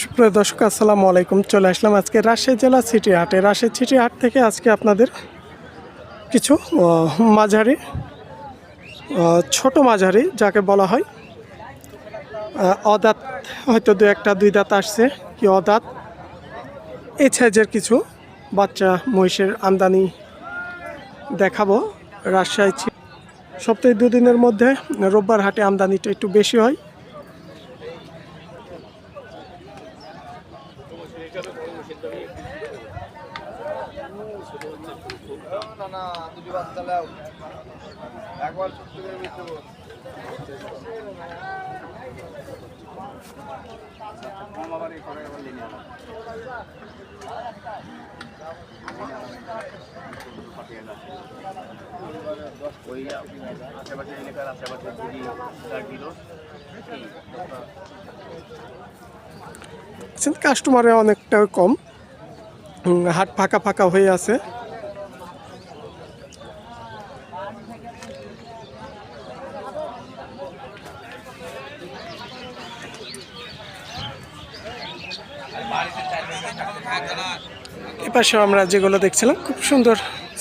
সুপ্রিয় দর্শক আসসালামু আলাইকুম। চলে আসলাম আজকে রাজশাহী জেলা সিটি হাটে। রাজশাহী সিটি হাট থেকে আজকে আপনাদের কিছু মাঝারি ছোট মাঝারি যাকে বলা হয় অদাঁত, হয়তো দুই দাঁত আসছে কি অদাঁত, এই সাইজের কিছু বাচ্চা মহিষের আমদানি দেখাবো। রাজশাহী সপ্তাহে 2 দিনের মধ্যে রোববার হাটে আমদানিটা একটু বেশি হয়। কাস্টমারে অনেকটা কম, হাট ফাঁকা ফাঁকা হয়ে আছে। এপাশে আমরা যেগুলো দেখছিলাম খুব সুন্দর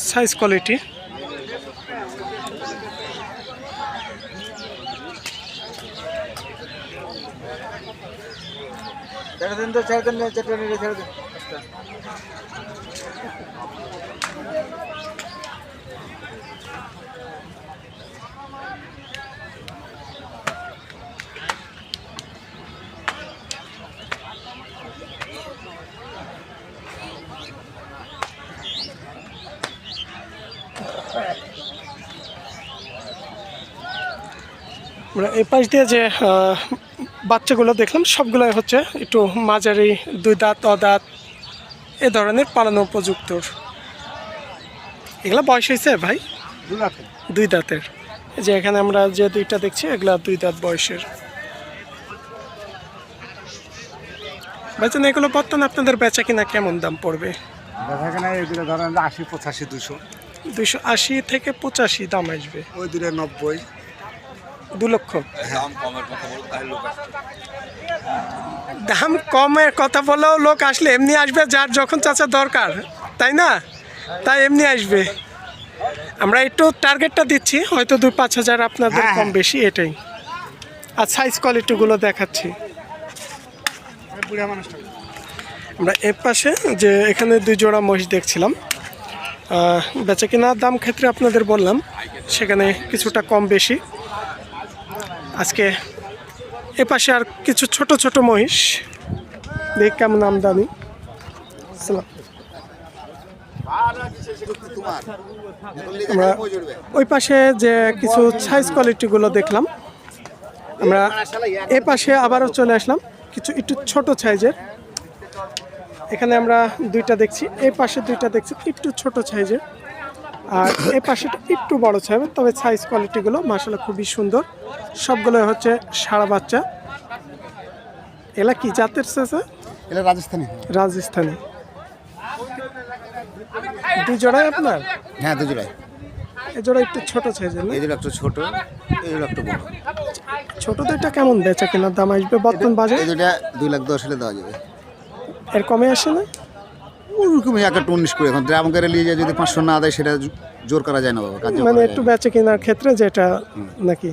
সাইজ কোয়ালিটি। আমরা এই পাশ দিয়ে যে বাচ্চাগুলো দেখলাম সবগুলোই হচ্ছে একটু মাঝারি, 2 দাঁত অদাঁত এ ধরনের পালানো উপযুক্ত। এগুলো বয়স হয়েছে ভাই 2 দাঁতের। এই যে এখানে আমরা যে 2টা দেখছি এগুলা 2 দাঁত বয়সের। ভাইজান এগুলো বর্তমানে আপনাদের বেচা কিনা কেমন দাম পড়বে? বেচা কিনা এগুলো ধরেন 80, 85, 280 থেকে 85 দাম আসবে। ওই 90, 2 লক্ষ দাম কমের কথা বলেও লোক আসলে এমনি আসবে, যার যখন চাচা দরকার, তাই না? তাই এমনি আসবে। আমরা একটু টার্গেটটা দিচ্ছি, হয়তো 2-5 হাজার আপনাদের কম বেশি, এটাই। আর সাইজ কোয়ালিটিগুলো দেখাচ্ছি। আমরা এর পাশে যে এখানে 2 জোড়া মহিষ দেখছিলাম, বেচা কেনার দাম ক্ষেত্রে আপনাদের বললাম সেখানে কিছুটা কম বেশি। আজকে এ পাশে আর কিছু ছোট ছোট মহিষ দেখ কেমন আমদানি। আমরা ওই পাশে যে কিছু সাইজ কোয়ালিটিগুলো দেখলাম, আমরা এ পাশে আবারও চলে আসলাম কিছু একটু ছোট সাইজের। এখানে আমরা 2টা দেখছি, এই পাশে 2টা দেখছি একটু ছোট সাইজের, আর এই পাশেটা একটু বড় সাইজের। তবে সাইজ কোয়ালিটিগুলো মাশাআল্লাহ খুবই সুন্দর। সবগুলো হচ্ছে সারা বাচ্চা। এলা কি জাতের চাচা? এটা রাজস্থানি। 2 জোড়াই আপনার? হ্যাঁ, 2 জোড়াই। এই জোড়া একটু ছোট সাইজের, এই জোড়া একটু ছোট, এই জোড়া একটু বড়। ছোট দুইটা কেমন বেচা কেনার দাম আসবে বর্তমান বাজারে? এই দুটা 2,10,000 হলে দেওয়া যাবে। এর কমে আসে না? ওরকম 1-19 করে। এখন গ্রাম করে নিয়ে যায়, যদি 500 না দেয় সেটা জোর করা যায় না বাবা। মানে একটু বেচা কেনার ক্ষেত্রে যেটা নাকি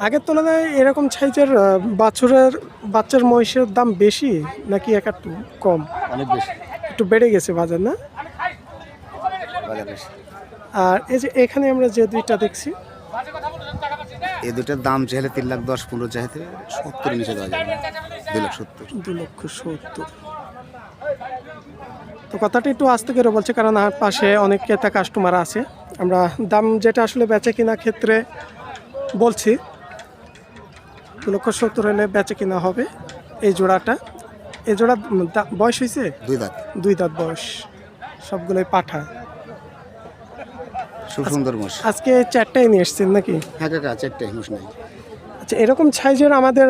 আগের তুলনায় এরকম সাইজের বাচ্চার মহিষের দাম বেশি নাকি একটু কম? অনেক বেশি, একটু বেড়ে গেছে বাজার, না? বাজার বেশি। আর এই যে এখানে আমরা যে 2টা দেখছি, এই দুটার দাম চাইলে 3,10,15 চাইতে 70 নিচে দেওয়া যাবে। 2,70,000। তো কথাটা একটু আস্তে করে বলছে, কারণ আমার পাশে অনেক ক্রেতা কাস্টমার আছে। আমরা দাম যেটা আসলে বেচা কেনার ক্ষেত্রে বলছি 2,70,000 হলে বেচা কেনা হবে। এই জোড়াটা, এই জোড়া বয়স হয়েছে 2 দাঁত বয়স, সবগুলোই পাঠা। খুব সুন্দর মোষ। আজকে 4টাই নিয়ে এসছেন নাকি? হ্যাঁ কাকা, 4টাই মোষ নাই। আচ্ছা, এরকম সাইজের আমাদের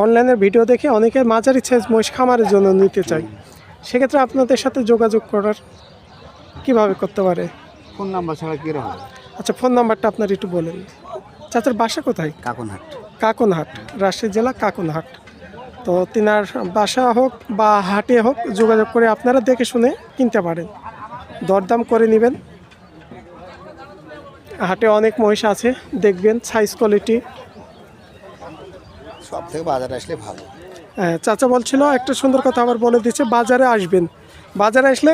অনলাইনের ভিডিও দেখে অনেকে মাঝারি সাইজ মহিষ খামারের জন্য নিতে চায়, সেক্ষেত্রে আপনাদের সাথে যোগাযোগ করার কিভাবে করতে পারে? ফোন নাম্বার ছাড়া কি হবে? আচ্ছা, ফোন নাম্বারটা আপনার একটু বলেন। চাচার বাসা কোথায়? কাকনহাট। কাকনহাট, রাজশাহী জেলা কাকনহাট। তো তিনার বাসা হোক বা হাটে হোক যোগাযোগ করে আপনারা দেখে শুনে কিনতে পারেন, দরদাম করে নেবেন। হাটে অনেক মহিষ আছে, দেখবেন সাইজ কোয়ালিটি। সব থেকে বাজারে আসলে ভালো। চাচা বলছিল একটা সুন্দর কথা আবার বলে দিচ্ছে, বাজারে আসবেন, বাজারে আসলে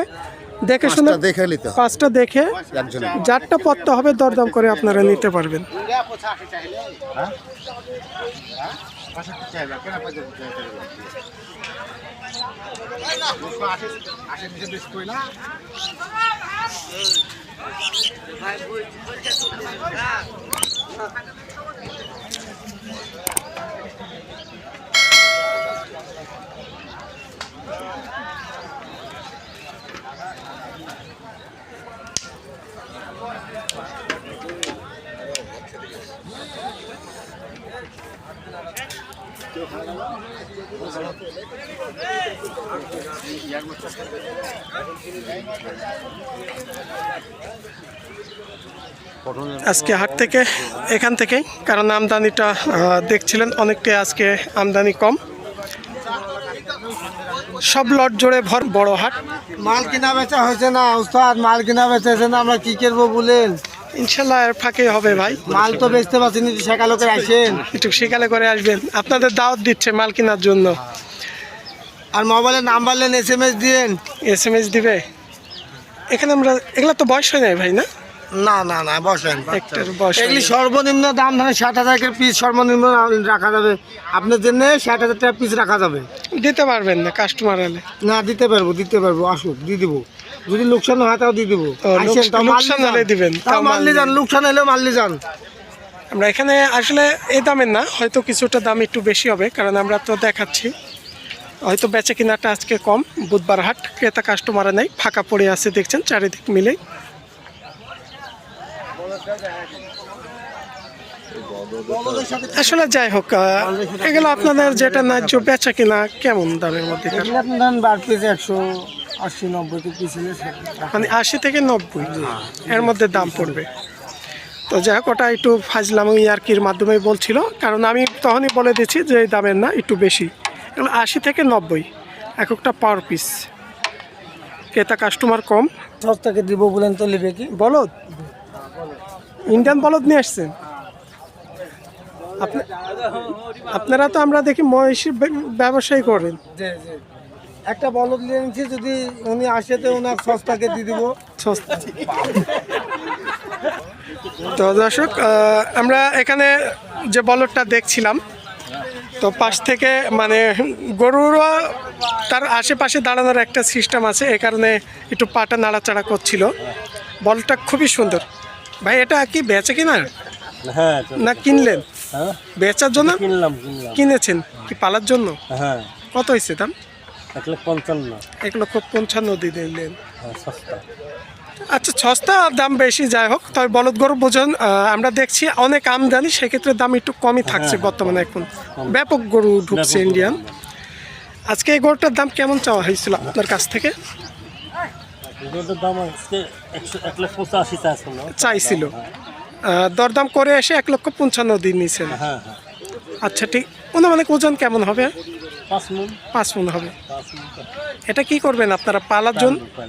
দেখে শুনে দেখে নিতে হবে। 5টা দেখে যারটা পড়তে হবে দরদাম করে আপনারা নিতে পারবেন। আজকে হাট থেকে এখান থেকেই, কারণ আমদানিটা দেখছিলেন অনেকটাই আজকে আমদানি কম, সব লট জোড়ে ভর বড় হাট। মাল কিনা বেচা হয়েছে না উস্তাদ, মাল কিনা বেচা হয়েছে না, আমরা কি করবো বলেন? ইনশাল্লাহ এর ফাঁকে হবে ভাই, মাল তো বেচতে পারছি না, সকালে করে আসেন, একটু সকালে করে আসবেন, আপনাদের দাওয়াত দিচ্ছে মাল কেনার জন্য। আর মোবাইলের নাম্বার নেন, SMS দিয়েন। SMS দিবে? এখানে আমরা এগুলা তো বয়স হয় নাই ভাই, না না না না বসেন, একটার বয়স এগুলি সর্বনিম্ন দাম ধরেন 60,000 পিস সর্বনিম্ন রাখা যাবে, আপনার জন্য 60,000 টাকা পিস রাখা যাবে। দিতে পারবেন না কাস্টমার এলে? না দিতে পারবো, আসুন দিয়ে দিব, যদি লোকসান হয় তাও দিয়ে দিব। লোকসান হলে দিবেন? তাও মাল্লি যান, লোকসান হলেও মাল্লি যান। আমরা এখানে আসলে এই দামের না, হয়তো কিছুটা দাম একটু বেশি হবে, কারণ আমরা তো দেখাচ্ছি হয়তো বেচা কিনাটা আজকে কম, বুধবার হাট, ক্রেতা কাস্টমার নেই, ফাঁকা পড়ে আছে দেখছেন চারিদিক মিলেই। আসলে যাই হোক, এগুলো আপনাদের যেটা ন্যায্য বেচা কিনা কেমন দামের মধ্যে? আপনার বার পিস 180-90 পিস, মানে 80 থেকে 90 এর মধ্যে দাম পড়বে। তো যাই হোক, ওটা একটু ফাজলাম ইয়ার্কির মাধ্যমে বলছিল, কারণ আমি তখনই বলে দিচ্ছি যে এই দামের না, একটু বেশি। এগুলো 80 থেকে 90 এক একটা পার পিস, ক্রেতা কাস্টমার কম। সস্তাকে দিব বলেন তো নেবে কি? বলদ, ইন্ডিয়ান বলদ নিয়ে আসছেন আপনারা? তো আমরা দেখি মহিষের ব্যবসায়ী করেন। একটা বলদ নিয়ে নিচ্ছি, যদি উনি আসে তো ওনার সস্তাকে দিয়ে দিব। সস্তা। তো দর্শক, আমরা এখানে যে বলদটা দেখছিলাম, তো পাশ থেকে মানে গরুরা তার আশেপাশে দাঁড়ানোর একটা সিস্টেম আছে, এই কারণে একটু পাটা নাড়াচাড়া করছিল। বলটা খুবই সুন্দর ভাই। এটা কি বেচে কিনা? হ্যাঁ। না কিনলেন? হ্যাঁ, বেচার জন্য কিনলাম। কিনেছেন কি পালার জন্য? হ্যাঁ। কত হয়েছে দাম? 1,55,000। 1,55,000 দিয়ে দিলেন। সস্তা। আচ্ছা, সস্তা দাম বেশি, যাই হোক। তবে বলদ গরু বোঝেন, আমরা দেখছি অনেক আমদানি, সেক্ষেত্রে দাম একটু কমই থাকছে বর্তমানে। এখন ব্যাপক গরু ঢুকছে ইন্ডিয়ান। আজকে এই গরুটার দাম কেমন চাওয়া হয়েছিল আপনার কাছ থেকে? চাইছিল, দরদাম করে এসে 1,55,000 দিয়ে নিয়েছেন। আচ্ছা ঠিক। মানে ওজন কেমন হবে? 5 মণ হবে। এটা কি করবেন আপনারা?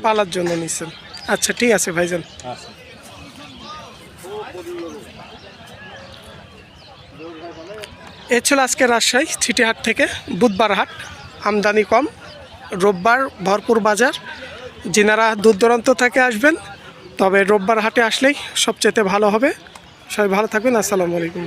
পালার জন্য নিচ্ছেন? আচ্ছা ঠিক আছে ভাইজান। এ ছিল আজকে রাজশাহী চিটিহাট থেকে বুধবার হাট, আমদানি কম, রোববার ভরপুর বাজার। যিনারা দূর দূরান্ত থেকে আসবেন, তবে রোববার হাটে আসলেই সবচেয়ে ভালো হবে। সবাই ভালো থাকবেন, আসসালামু আলাইকুম।